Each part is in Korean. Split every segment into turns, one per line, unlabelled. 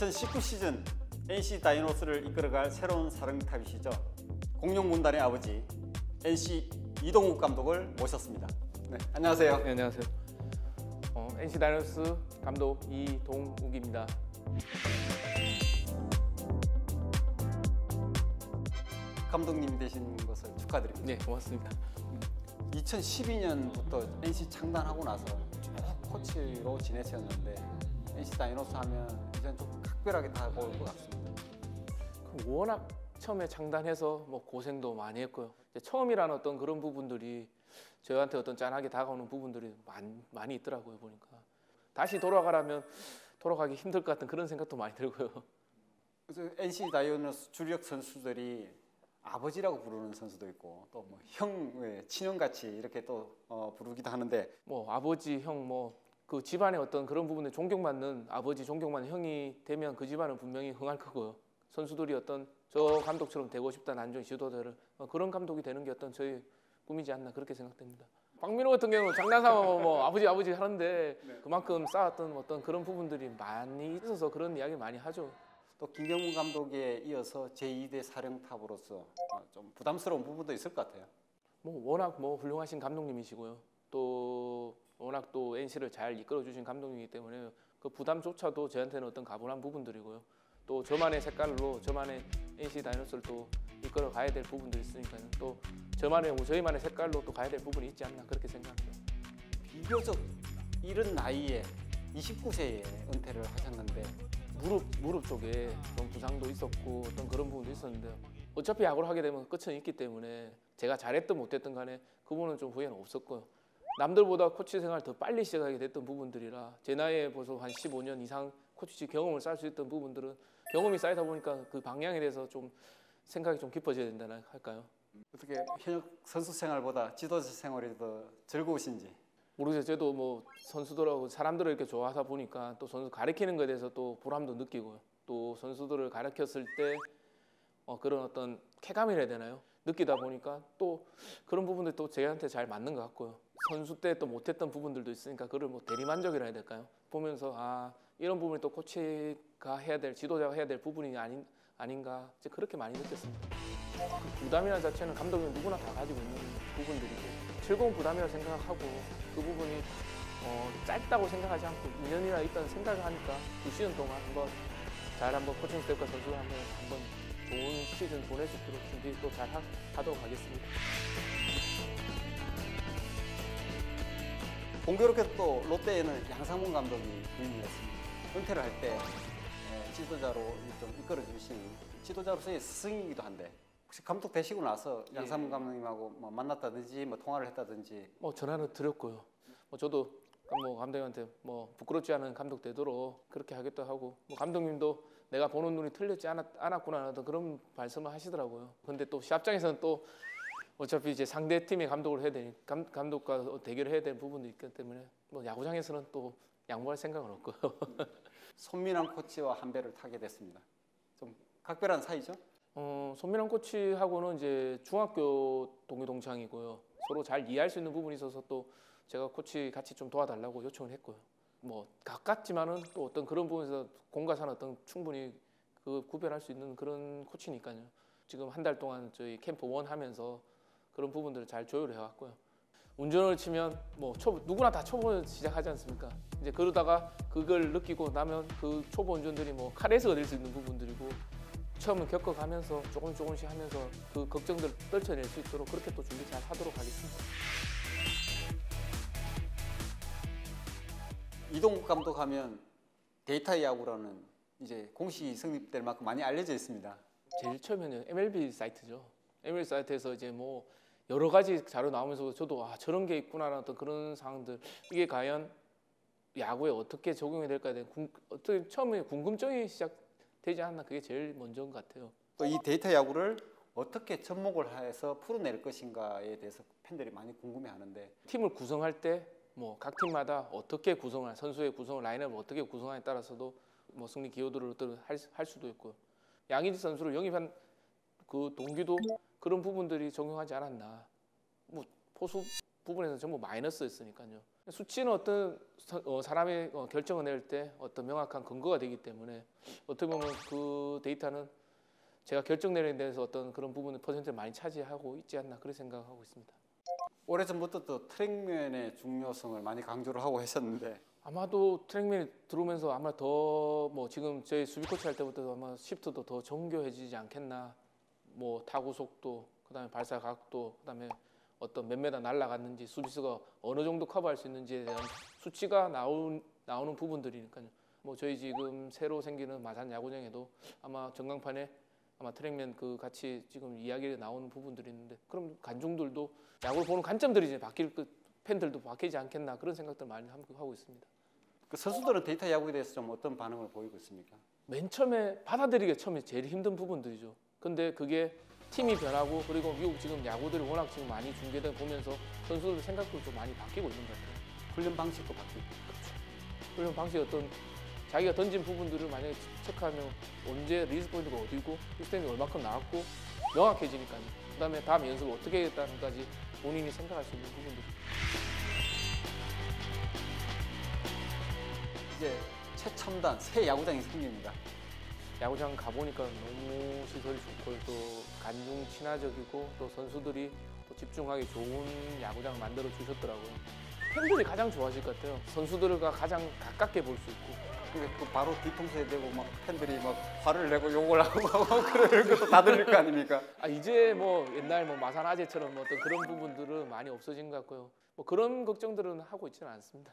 2019 시즌 NC 다이노스를 이끌어갈 새로운 사령탑이시죠. 공룡군단의 아버지 NC 이동욱 감독을 모셨습니다. 네, 안녕하세요.
네, 안녕하세요. NC 다이노스 감독 이동욱입니다.
감독님이 되신 것을 축하드립니다.
네, 고맙습니다.
2012년부터 NC 창단하고 나서 쭉 코치로 지내셨는데 NC 다이노스 하면 이제는 좀 각별하게 다가올 것 같습니다.
워낙 처음에 창단해서 뭐 고생도 많이 했고요. 이제 처음이라는 어떤 그런 부분들이 저한테 어떤 짠하게 다가오는 부분들이 많이 있더라고요. 보니까 다시 돌아가라면 돌아가기 힘들 것 같은 그런 생각도 많이 들고요.
그래서 NC 다이노스 주력 선수들이 아버지라고 부르는 선수도 있고 또 뭐 형, 친형같이 이렇게 또 부르기도 하는데
뭐 아버지, 형, 뭐 그 집안의 어떤 그런 부분에 존경받는 아버지, 존경받는 형이 되면 그 집안은 분명히 흥할 거고요. 선수들이 어떤 저 감독처럼 되고 싶다는 안정 지도자를 그런 감독이 되는 게 어떤 저희 꿈이지 않나 그렇게 생각됩니다. 박민호 같은 경우는 장난삼아 뭐 아버지 하는데 그만큼 쌓았던 어떤 그런 부분들이 많이 있어서 그런 이야기 많이 하죠.
또 김경문 감독에 이어서 제2대 사령탑으로서 좀 부담스러운 부분도 있을 것 같아요.
뭐 워낙 뭐 훌륭하신 감독님이시고요. 또 워낙 또 NC를 잘 이끌어 주신 감독님이기 때문에 그 부담조차도 저한테는 어떤 가분한 부분들이고요. 또 저만의 색깔로 저만의 NC 다이노스를 또 이끌어 가야 될 부분들이 있으니까요. 또 저희만의 색깔로 또 가야 될 부분이 있지 않나 그렇게 생각합니다.
비교적 이른 나이에 29세에 은퇴를 하셨는데
무릎 쪽에 좀 부상도 있었고 어떤 그런 부분도 있었는데요. 어차피 야구를 하게 되면 끝은 있기 때문에 제가 잘했든 못했든 간에 그 부분은 좀 후회는 없었고요. 남들보다 코치 생활 더 빨리 시작하게 됐던 부분들이라 제 나이에 벌써 한 15년 이상 코치 경험을 쌓을 수 있던 부분들은 경험이 쌓이다 보니까 그 방향에 대해서 좀 생각이 좀 깊어져야 된다나 할까요?
어떻게 현역 선수 생활보다 지도자 생활이 더 즐거우신지?
모르겠어요. 저도 뭐 선수들하고 사람들을 이렇게 좋아하다 보니까 또 선수 가르치는 것에 대해서 또 보람도 느끼고요. 또 선수들을 가르쳤을 때 그런 어떤 쾌감이라 해야 되나요? 느끼다 보니까 또 그런 부분들이 또 저한테 잘 맞는 것 같고요. 선수 때 또 못했던 부분들도 있으니까 그걸 뭐 대리만족이라 해야 될까요? 보면서 이런 부분이 또 코치가 해야 될, 지도자가 해야 될 부분이 아닌가 이제 그렇게 많이 느꼈습니다. 그 부담이라는 자체는 감독님 누구나 다 가지고 있는 부분들이고 즐거운 부담이라고 생각하고 그 부분이 짧다고 생각하지 않고 2년이나 있다는 생각을 하니까 2시즌 동안 한번 코칭 스태프과 선수가 한번 좋은 시즌 보낼 수 있도록 준비 또 잘 하도록 하겠습니다.
공교롭게도 또 롯데에는 양상문 감독이 부임을 했습니다. 은퇴를 할 때 지도자로 좀 이끌어 주신 지도자로서의 스승이기도 한데 혹시 감독 되시고 나서 양상문 감독님하고 뭐 만났다든지 뭐 통화를 했다든지
전화를 드렸고요. 저도 감독님한테 부끄럽지 않은 감독 되도록 그렇게 하겠다 하고 감독님도 내가 보는 눈이 틀렸지 않았구나 하는 그런 말씀을 하시더라고요. 근데 또 시합장에서는 또 어차피 이제 상대 팀의 감독을 해야 되니 감독과 대결을 해야 될 부분도 있기 때문에 야구장에서는 또 양보할 생각은 없고요.
손민환 코치와 한 배를 타게 됐습니다. 좀 각별한 사이죠?
손민환 코치하고는 이제 중학교 동기동창이고요. 서로 잘 이해할 수 있는 부분이 있어서 또 제가 코치 같이 좀 도와달라고 요청을 했고요. 가깝지만은 또 어떤 그런 부분에서 공과 사는 어떤 충분히 그 구별할 수 있는 그런 코치니까요. 지금 한 달 동안 저희 캠프 1 하면서 그런 부분들을 잘 조율을 해왔고요. 운전을 치면 누구나 다 초보 시작하지 않습니까? 이제 그러다가 그걸 느끼고 나면 그 초보 운전들이 카레이스가 될 수 있는 부분들이고 처음은 겪어가면서 조금씩 하면서 그 걱정들을 떨쳐낼 수 있도록 그렇게 또 준비 잘 하도록 하겠습니다.
이동욱 감독 하면 데이터 야구라는 이제 공식이 성립될 만큼 많이 알려져 있습니다.
제일 처음에는 MLB 사이트죠. MLB 사이트에서 이제 여러 가지 자료 나오면서 저도 저런 게 있구나라는 어떤 그런 상황들 이게 과연 야구에 어떻게 적용이 될까에 대한 어떻게 처음에 궁금증이 시작되지 않나 그게 제일 먼저인 것 같아요.
또 이 데이터 야구를 어떻게 접목을 해서 풀어낼 것인가에 대해서 팬들이 많이 궁금해하는데
팀을 구성할 때 각 팀마다 어떻게 구성할 선수의 구성을 라인업을 어떻게 구성하냐에 따라서도 승리 기여도를 할 수도 있고요. 양의지 선수를 영입한 그 동기도 그런 부분들이 적용하지 않았나. 포수 부분에서 전부 마이너스였으니까요. 수치는 어떤 사람의 결정을 낼 때 어떤 명확한 근거가 되기 때문에 어떻게 보면 그 데이터는 제가 결정 내리는 데서 어떤 그런 부분의 퍼센트를 많이 차지하고 있지 않나 그렇게 생각하고 있습니다.
오래전부터 또 트랙맨의 중요성을 많이 강조를 하고 하셨는데
아마도 트랙맨이 들어오면서 아마 더 뭐 지금 저희 수비 코치 할 때부터 아마 시프트도 더 정교해지지 않겠나. 뭐 타구 속도, 그다음에 발사 각도, 그다음에 어떤 몇 메다 날아갔는지 수비수가 어느 정도 커버할 수 있는지에 대한 수치가 나오는 부분들이니까요. 뭐 저희 지금 새로 생기는 마산 야구장에도 아마 전광판에 아마 트랙맨 그 같이 지금 이야기가 나오는 부분들이 있는데 그럼 관중들도 야구를 보는 관점들이 이제 바뀔 팬들도 바뀌지 않겠나 그런 생각들 많이 하고 있습니다.
그 선수들은 데이터 야구에 대해서 좀 어떤 반응을 보이고 있습니까?
맨 처음에 받아들이기가 처음에 제일 힘든 부분들이죠. 근데 그게 팀이 변하고 그리고 미국 지금 야구들이 워낙 지금 많이 중계되고 보면서 선수들 생각도 좀 많이 바뀌고 있는 것 같아요.
훈련 방식도 바뀌고.
훈련 방식 어떤 자기가 던진 부분들을 만약에 체크하면 언제 리리즈 포인트가 어디고 리스템이 얼마큼 나왔고 명확해지니까요. 그다음에 다음 연습을 어떻게 하겠다는까지 본인이 생각할 수 있는 부분들.
이제 최첨단 새 야구장이 생깁니다.
야구장 가보니까 너무 시설이 좋고 또 관중 친화적이고 또 선수들이 또 집중하기 좋은 야구장 만들어 주셨더라고요. 팬들이 가장 좋아하실 것 같아요. 선수들과 가장 가깝게 볼 수 있고.
그 바로 뒤통수에 대고 막 팬들이 막 화를 내고 욕을 하고 그런 것도 다 들릴 거 아닙니까?
이제 뭐 옛날 뭐 마산 아재처럼 뭐 어떤 그런 부분들은 많이 없어진 것 같고요. 뭐 그런 걱정들은 하고 있지는 않습니다.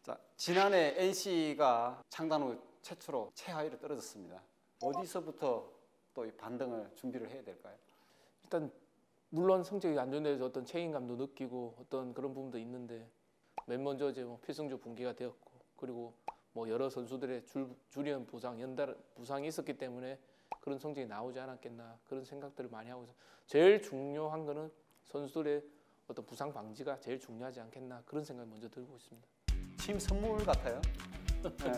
자, 지난해 NC가 창단 후 최초로 최하위로 떨어졌습니다. 어디서부터 또 이 반등을 준비를 해야 될까요?
일단 물론 성적이 안 좋은 데서 어떤 책임감도 느끼고 어떤 그런 부분도 있는데 맨 먼저 이제 뭐 필승조 분기가 되었고 그리고 뭐 여러 선수들의 줄이는 부상, 연달 부상이 있었기 때문에 그런 성적이 나오지 않았겠나 그런 생각들을 많이 하고 있어요. 제일 중요한 거는 선수들의 어떤 부상 방지가 제일 중요하지 않겠나 그런 생각이 먼저 들고 있습니다.
팀 선물 같아요. 네.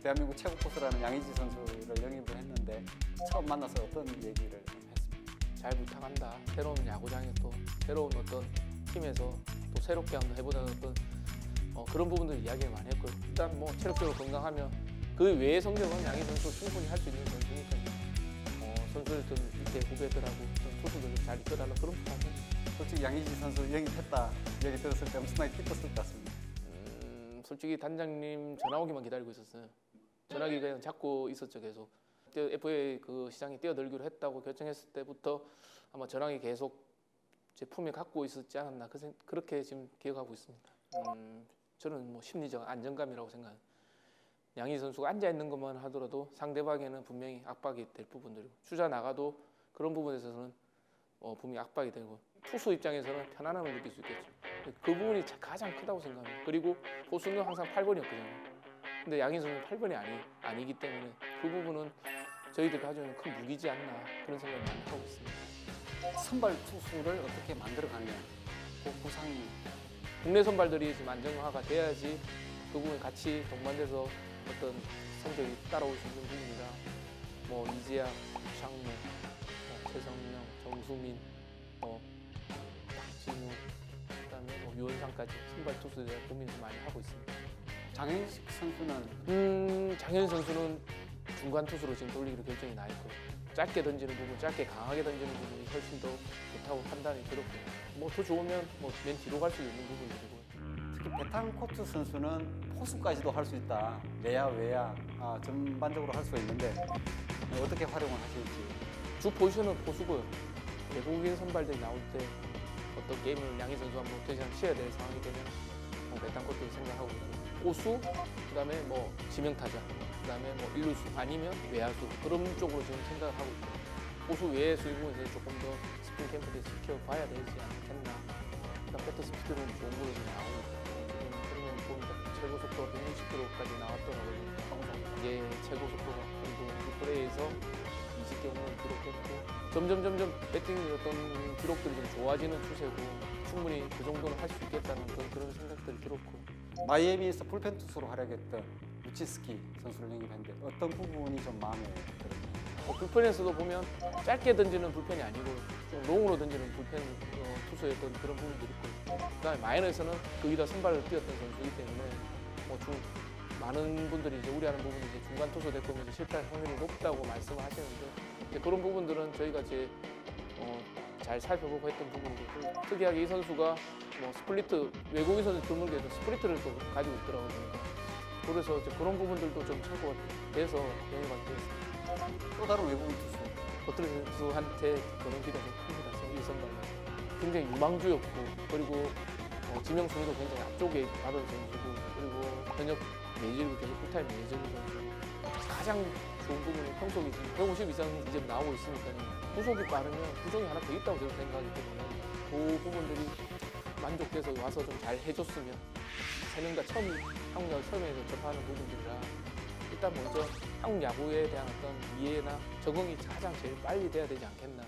대한민국 최고 포수라는 양의지 선수를 영입을 했는데 처음 만나서 어떤 얘기를 했습니까?
잘 부탁한다. 새로운 야구장에 또 새로운 어떤 팀에서 또 새롭게 한번 해보자는 어떤 그런 부분들 이야기를 많이 했고요. 일단 뭐 체력적으로 건강하면 그 외의 성적은 양희 선수 충분히 할 수 있는 선수니까요. 선수들 밑에 후배들하고 투수들 좀 잘 이끌어달라 그런 부탁입니다.
솔직히 양의지 선수 영입했다 얘기 들었을 때 엄청나게 기뻤을 것 같습니다.
솔직히 단장님 전화 오기만 기다리고 있었어요. 전화기 그냥 잡고 있었죠 계속. FA 그 시장에 뛰어들기로 했다고 결정했을 때부터 아마 전화기 계속 제품에 갖고 있었지 않았나 그렇게 지금 기억하고 있습니다. 저는 뭐 심리적 안정감이라고 생각해요. 양희 선수가 앉아 있는 것만 하더라도 상대방에는 분명히 압박이 될 부분들이고 주자 나가도 그런 부분에 있어서는 분명히 압박이 되고 투수 입장에서는 편안함을 느낄 수 있겠죠. 그 부분이 가장 크다고 생각합니다. 그리고 포수는 항상 8번이었거든요. 근데 양희 선수는 8번이 아니기 때문에 그 부분은 저희들이 가지고 있는 큰 무기지 않나 그런 생각을 많이 하고 있습니다.
선발 투수를 어떻게 만들어가느냐 그 구상이
국내 선발들이 지금 안정화가 돼야지 그 부분이 같이 동반돼서 어떤 성적이 따라올 수 있는 부분이라 뭐 이재학, 장무, 최성명, 정수민, 박진우, 그다음에 뭐 유원상까지 선발 투수에 대한 고민을 많이 하고 있습니다.
장현식 선수는
장현 선수는 중간 투수로 지금 돌리기로 결정이 나 있고 짧게 던지는 부분, 짧게 강하게 던지는 부분이 훨씬 더 좋다고 판단이 들었고요. 뭐 더 좋으면 뭐 맨 뒤로 갈 수 있는 부분들이고요.
특히 베탄코트 선수는 포수까지도 할 수 있다. 내야 외야 전반적으로 할 수가 있는데 어떻게 활용을 하실지.
주 포지션은 포수고요. 외국인 선발들이 나올 때 어떤 게임을 양희 선수가 뭐 대신 치어야 될 상황이 되면 베탄코트를 생각하고 있고 포수, 그다음에 뭐 지명타자, 그다음에 뭐 일루수 아니면 외야수 그런 쪽으로 지금 생각을 하고 있고 포수 외의 수입은 이제 조금 더 스프링 캠프에 지켜봐야 되지 않겠나. 그러니까 배트 스피드는 좋은 걸로 나오고 지금 그러면 보니까 최고 속도가 160km까지 나왔더라고요. 이게 최고 속도가 그리고 리플레이에서 20개 홈런 기록했고 점점 배팅 어떤 기록들이 좀 좋아지는 추세고 충분히 그 정도는 할 수 있겠다는 그런 생각들이 들었고.
마이애미에서 불펜 투수로 활약했던 루치스키 선수를 영입했는데 어떤 부분이 좀 마음에 들어요?
불펜에서도 보면 짧게 던지는 불펜이 아니고 좀 롱으로 던지는 불펜 투수였던 그런 부분들이 있고, 그다음에 마이너에서는 거의 다 선발을 뛰었던 선수이기 때문에 많은 분들이 이제 우려하는 부분이 이제 중간 투수 됐고 이제 실패할 확률이 높다고 말씀을 하시는데, 이제 그런 부분들은 저희가 이제 잘 살펴보고 했던 부분이고, 특이하게 이 선수가 뭐 스플리트, 외국인 선수 드물게도 스플리트를 또 가지고 있더라고요. 그래서 이제 그런 부분들도 좀 참고가 돼서 영입하게 되었습니다.
또 다른 외국인 투수.
버틀러 선수한테 그런 기대가 좀 큽니다. 정규 선발로 굉장히 유망주였고, 그리고 지명 순위도 굉장히 앞쪽에 받은 선수고, 그리고 현역 메이저리그 계속 풀타임 메이저리그 선수. 가장 좋은 부분은 평속이 지금 150 이상 이제 나오고 있으니까 구속이 빠르면 부종이 하나 더 있다고 저는 생각하기 때문에 그 부분들이 만족돼서 와서 좀 잘 해줬으면, 3명 다 한국 야구 처음에 접하는 부분들이라 일단 먼저 한국 야구에 대한 어떤 이해나 적응이 가장 제일 빨리 돼야 되지 않겠나.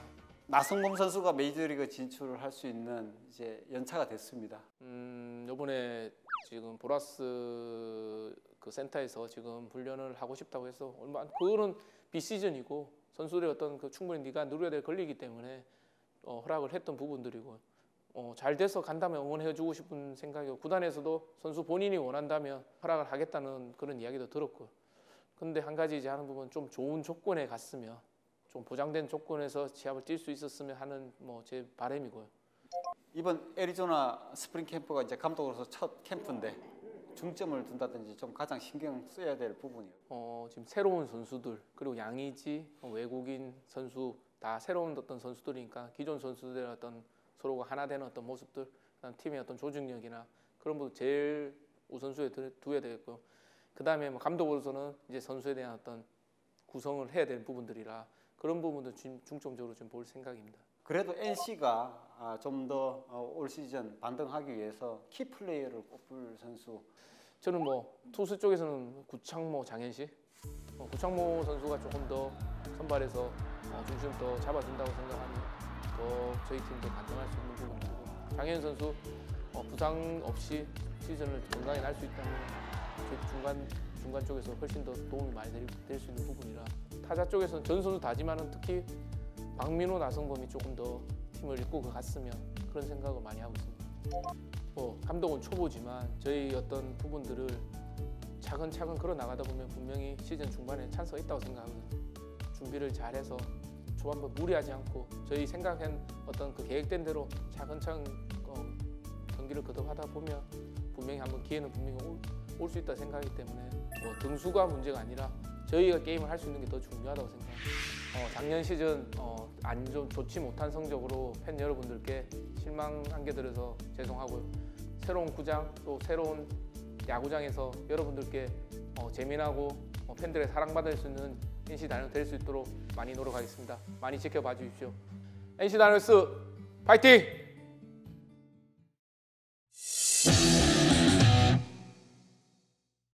나성범 선수가 메이저리그 진출을 할 수 있는 이제 연차가 됐습니다.
이번에 지금 보라스 그 센터에서 지금 훈련을 하고 싶다고 해서 그거는 비시즌이고 선수들의 어떤 그 충분히 네가 누려야 될 권리이기 때문에 허락을 했던 부분들이고, 잘 돼서 간다면 응원해주고 싶은 생각이고, 구단에서도 선수 본인이 원한다면 허락을 하겠다는 그런 이야기도 들었고요. 근데 한 가지 이제 하는 부분, 좀 좋은 조건에 갔으면, 좀 보장된 조건에서 시합을 뛸 수 있었으면 하는 제 바람이고요.
이번 애리조나 스프링 캠프가 이제 감독으로서 첫 캠프인데 중점을 둔다든지 좀 가장 신경 써야 될 부분이에요.
지금 새로운 선수들, 그리고 양의지, 외국인 선수 다 새로운 어떤 선수들이니까 기존 선수들의 어떤 서로가 하나 되는 어떤 모습들, 그다음 팀의 어떤 조직력이나 그런 부분 제일 우선순위에 두어야 되겠고요. 그다음에 감독으로서는 이제 선수에 대한 어떤 구성을 해야 될 부분들이라 그런 부분도 중점적으로 좀 볼 생각입니다.
그래도 NC가 좀 더 올 시즌 반등하기 위해서 키 플레이어를 꼽을 선수.
저는 투수 쪽에서는 구창모, 장현식, 구창모 선수가 조금 더 선발에서 중심 더 잡아준다고 생각하면 더 저희 팀도 반등할 수 있는 부분이고, 장현 선수 부상 없이 시즌을 건강히 날 수 있다면 중간 쪽에서 훨씬 더 도움이 많이 될 수 있는 부분이라, 타자 쪽에서는 전 선수 다지만은 특히 박민호, 나성범이 조금 더 팀을 이끌고 갔으면 그런 생각을 많이 하고 있습니다. 감독은 초보지만 저희 어떤 부분들을 차근차근 걸어 나가다 보면 분명히 시즌 중반에 찬스가 있다고 생각하거든요. 준비를 잘해서 초반부터 무리하지 않고 저희 생각한 어떤 그 계획된 대로 차근차근 경기를 거듭하다 보면 분명히 한번 기회는 분명히 올 수 있다 생각하기 때문에 등수가 문제가 아니라 저희가 게임을 할 수 있는 게 더 중요하다고 생각합니다. 작년 시즌 좋지 못한 성적으로 팬 여러분들께 실망한 게 들어서 죄송하고요. 새로운 구장 또 새로운 야구장에서 여러분들께 재미나고 팬들의 사랑받을 수 있는 NC 다이노스 될 수 있도록 많이 노력하겠습니다. 많이 지켜봐 주십시오. NC 다이노스 파이팅!